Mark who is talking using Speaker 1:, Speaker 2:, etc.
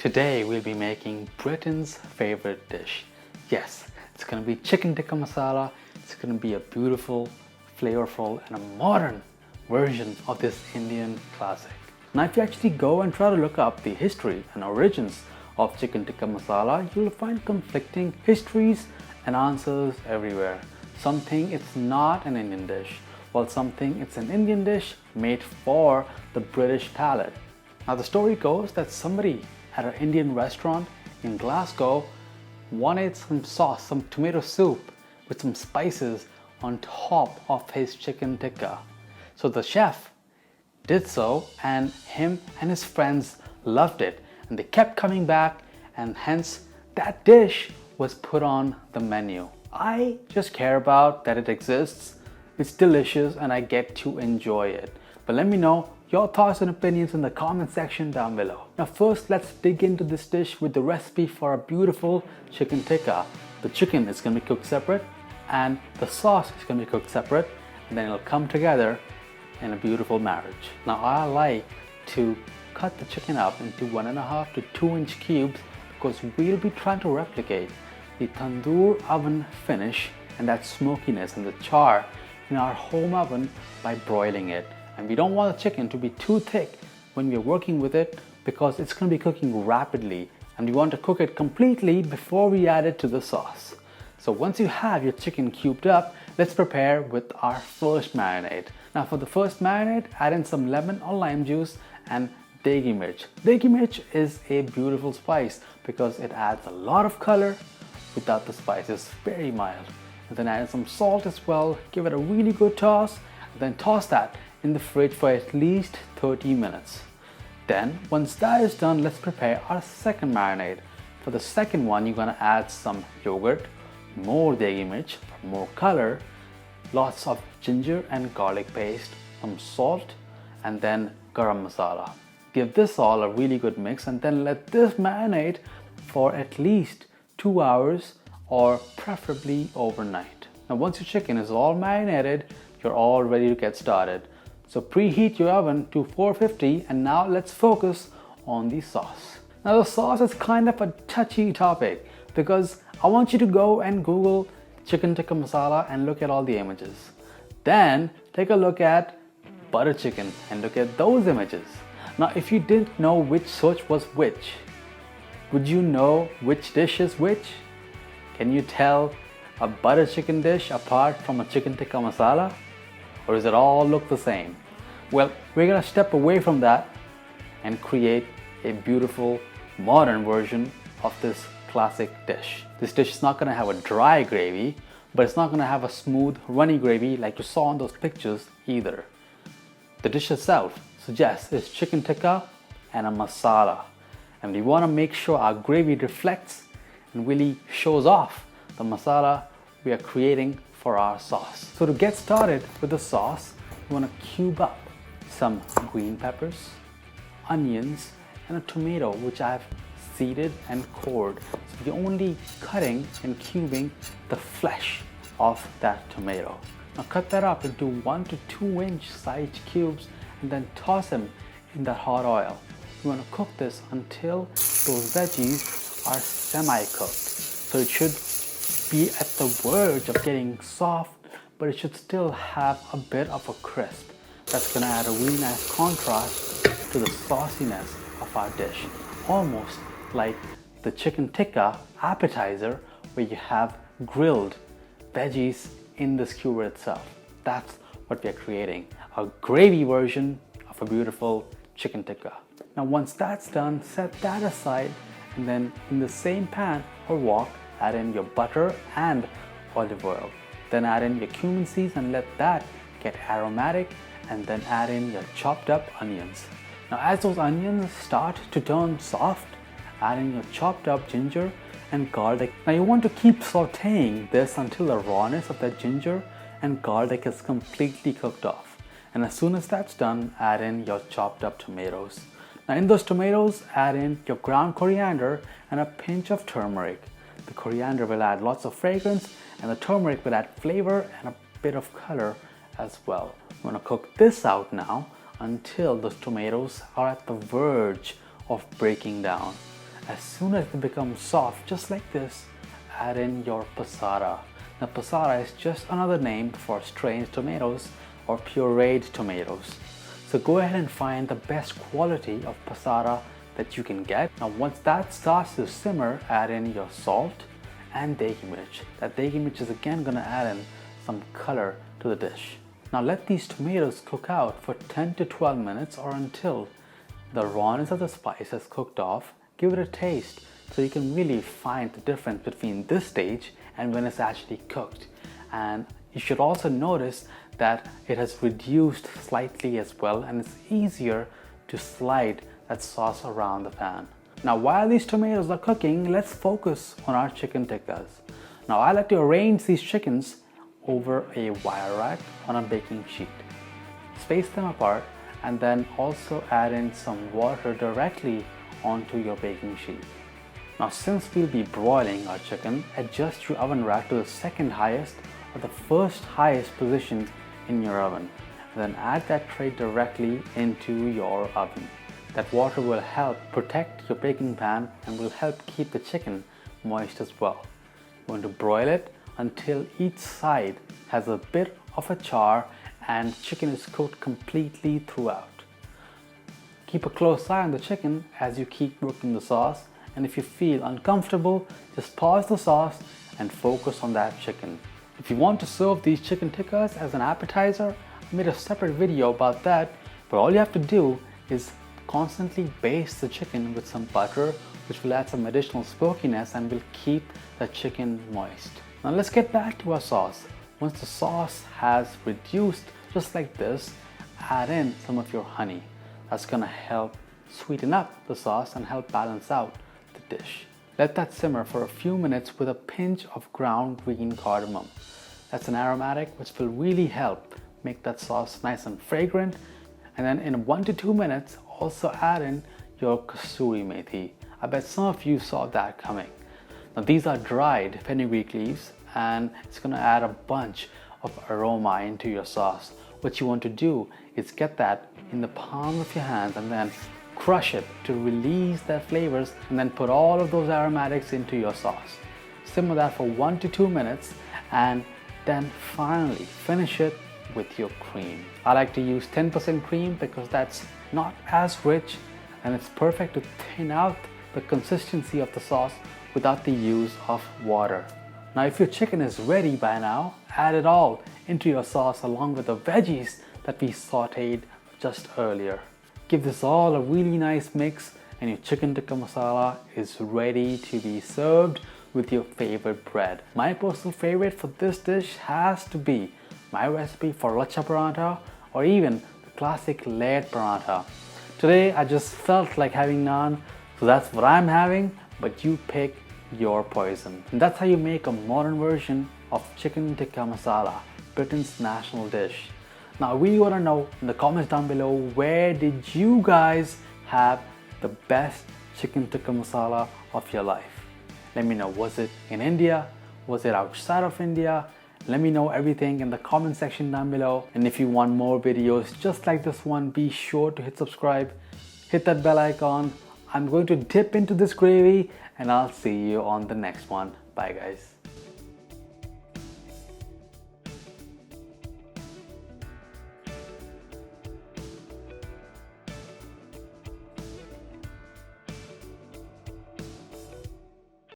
Speaker 1: Today we'll be making Britain's favorite dish. Yes, it's going to be chicken tikka masala. It's going to be a beautiful, flavorful and a modern version of this Indian classic. Now if you actually go and try to look up the history and origins of chicken tikka masala, you'll find conflicting histories and answers everywhere. Some think it's not an Indian dish, while some think it's an Indian dish made for the British palate. Now the story goes that somebody at an Indian restaurant in Glasgow wanted some sauce, some tomato soup with some spices on top of his chicken tikka. So the chef did so, and him and his friends loved it, and they kept coming back, and hence that dish was put on the menu. I just care about that it exists, it's delicious, and I get to enjoy it. But let me know your thoughts and opinions in the comment section down below. Now first, let's dig into this dish with the recipe for a beautiful chicken tikka. The chicken is going to be cooked separate and the sauce is going to be cooked separate, and then it'll come together in a beautiful marriage. Now I like to cut the chicken up into 1.5 to 2 inch cubes because we'll be trying to replicate the tandoor oven finish and that smokiness and the char in our home oven by broiling it. And we don't want the chicken to be too thick when we're working with it because it's going to be cooking rapidly, and we want to cook it completely before we add it to the sauce. So once you have your chicken cubed up, let's prepare with our first marinade. Now for the first marinade, add in some lemon or lime juice and degi mirch. Degi mirch is a beautiful spice because it adds a lot of color without the spice. It's very mild. And then add in some salt as well, give it a really good toss, and then toss that in the fridge for at least 30 minutes. Then once that is done, let's prepare our second marinade. For the second one, you're gonna add some yogurt, more degi mirch for more color, lots of ginger and garlic paste, some salt, and then garam masala. Give this all a really good mix, and then let this marinate for at least 2 hours or preferably overnight. Now once your chicken is all marinated, you're all ready to get started. So preheat your oven to 450, and now let's focus on the sauce. Now the sauce is kind of a touchy topic because I want you to go and Google chicken tikka masala and look at all the images. Then take a look at butter chicken and look at those images. Now if you didn't know which search was which, would you know which dish is which? Can you tell a butter chicken dish apart from a chicken tikka masala? Or does it all look the same? Well, we're gonna step away from that and create a beautiful modern version of this classic dish. This dish is not gonna have a dry gravy, but it's not gonna have a smooth runny gravy like you saw in those pictures either. The dish itself suggests it's chicken tikka and a masala, and we wanna make sure our gravy reflects and really shows off the masala we are creating for our sauce. So to get started with the sauce, you want to cube up some green peppers, onions, and a tomato which I've seeded and cored. So you're only cutting and cubing the flesh of that tomato. Now cut that up into 1 to 2 inch sized cubes and then toss them in that hot oil. You want to cook this until those veggies are semi-cooked. So it should be at the verge of getting soft, but it should still have a bit of a crisp. That's gonna add a really nice contrast to the sauciness of our dish. Almost like the chicken tikka appetizer where you have grilled veggies in the skewer itself. That's what we're creating, a gravy version of a beautiful chicken tikka. Now once that's done, set that aside, and then in the same pan or wok, add in your butter and olive oil. Then add in your cumin seeds and let that get aromatic, and then add in your chopped up onions. Now as those onions start to turn soft, add in your chopped up ginger and garlic. Now you want to keep sauteing this until the rawness of that ginger and garlic is completely cooked off. And as soon as that's done, add in your chopped up tomatoes. Now in those tomatoes, add in your ground coriander and a pinch of turmeric. The coriander will add lots of fragrance, and the turmeric will add flavor and a bit of color as well. I'm going to cook this out now until the tomatoes are at the verge of breaking down. As soon as they become soft, just like this, add in your passata. Now passata is just another name for strained tomatoes or pureed tomatoes. So go ahead and find the best quality of passata that you can get. Now once that starts to simmer, add in your salt and degi mirch. That degi mirch is again going to add in some color to the dish. Now let these tomatoes cook out for 10 to 12 minutes or until the rawness of the spice has cooked off. Give it a taste so you can really find the difference between this stage and when it's actually cooked. And you should also notice that it has reduced slightly as well, and it's easier to slide that sauce around the pan. Now while these tomatoes are cooking, let's focus on our chicken tikkas. Now I like to arrange these chickens over a wire rack on a baking sheet. Space them apart and then also add in some water directly onto your baking sheet. Now since we'll be broiling our chicken, adjust your oven rack to the second highest or the first highest position in your oven. Then add that tray directly into your oven. That water will help protect your baking pan and will help keep the chicken moist as well. You're going to broil it until each side has a bit of a char and chicken is cooked completely throughout. Keep a close eye on the chicken as you keep working the sauce, and if you feel uncomfortable, just pause the sauce and focus on that chicken. If you want to serve these chicken tikkas as an appetizer, I made a separate video about that, but all you have to do is constantly baste the chicken with some butter, which will add some additional smokiness and will keep the chicken moist. Now let's get back to our sauce. Once the sauce has reduced just like this, add in some of your honey. That's gonna help sweeten up the sauce and help balance out the dish. Let that simmer for a few minutes with a pinch of ground green cardamom. That's an aromatic which will really help make that sauce nice and fragrant. And then in 1 to 2 minutes, also add in your kasuri methi. I bet some of you saw that coming. Now these are dried fenugreek leaves and it's gonna add a bunch of aroma into your sauce. What you want to do is get that in the palm of your hands and then crush it to release their flavors and then put all of those aromatics into your sauce. Simmer that for 1 to 2 minutes and then finally finish it with your cream. I like to use 10% cream because that's not as rich and it's perfect to thin out the consistency of the sauce without the use of water. Now if your chicken is ready by now, add it all into your sauce along with the veggies that we sauteed just earlier. Give this all a really nice mix and your chicken tikka masala is ready to be served with your favorite bread. My personal favorite for this dish has to be my recipe for lacha paratha or even the classic layered paratha. Today I just felt like having naan, so that's what I'm having, but you pick your poison. And that's how you make a modern version of chicken tikka masala, Britain's national dish. Now we want to know in the comments down below, where did you guys have the best chicken tikka masala of your life? Let me know, was it in India? Was it outside of India? Let me know everything in the comment section down below. And if you want more videos just like this one, be sure to hit subscribe, hit that bell icon. I'm going to dip into this gravy and I'll see you on the next one. Bye guys.